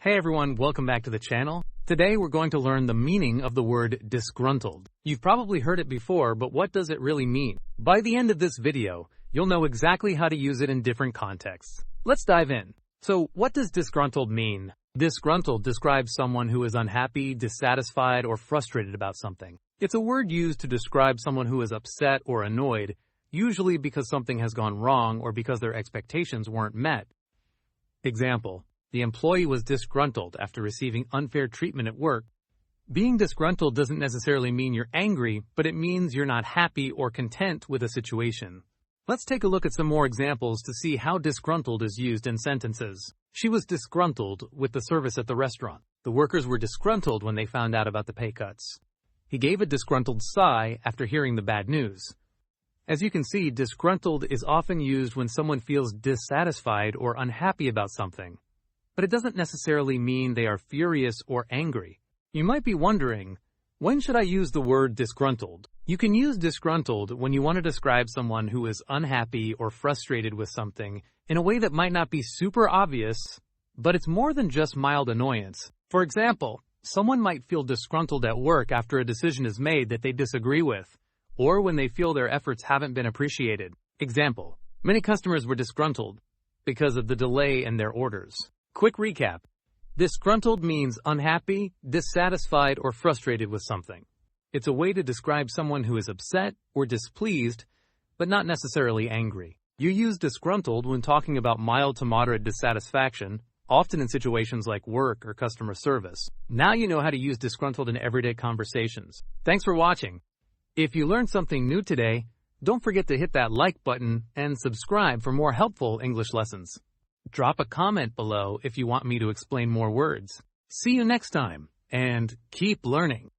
Hey everyone, welcome back to the channel. Today we're going to learn the meaning of the word disgruntled. You've probably heard it before, but what does it really mean? By the end of this video, you'll know exactly how to use it in different contexts. Let's dive in. So, what does disgruntled mean? Disgruntled describes someone who is unhappy, dissatisfied, or frustrated about something. It's a word used to describe someone who is upset or annoyed, usually because something has gone wrong or because their expectations weren't met. Example: the employee was disgruntled after receiving unfair treatment at work. Being disgruntled doesn't necessarily mean you're angry, but it means you're not happy or content with a situation. Let's take a look at some more examples to see how disgruntled is used in sentences. She was disgruntled with the service at the restaurant. The workers were disgruntled when they found out about the pay cuts. He gave a disgruntled sigh after hearing the bad news. As you can see, disgruntled is often used when someone feels dissatisfied or unhappy about something. But it doesn't necessarily mean they are furious or angry. You might be wondering, when should I use the word disgruntled? You can use disgruntled when you want to describe someone who is unhappy or frustrated with something in a way that might not be super obvious, but it's more than just mild annoyance. For example, someone might feel disgruntled at work after a decision is made that they disagree with, or when they feel their efforts haven't been appreciated. Example: many customers were disgruntled because of the delay in their orders. Quick recap. Disgruntled means unhappy, dissatisfied, or frustrated with something. It's a way to describe someone who is upset or displeased, but not necessarily angry. You use disgruntled when talking about mild to moderate dissatisfaction, often in situations like work or customer service. Now you know how to use disgruntled in everyday conversations. Thanks for watching. If you learned something new today, don't forget to hit that like button and subscribe for more helpful English lessons. Drop a comment below if you want me to explain more words. See you next time, and keep learning.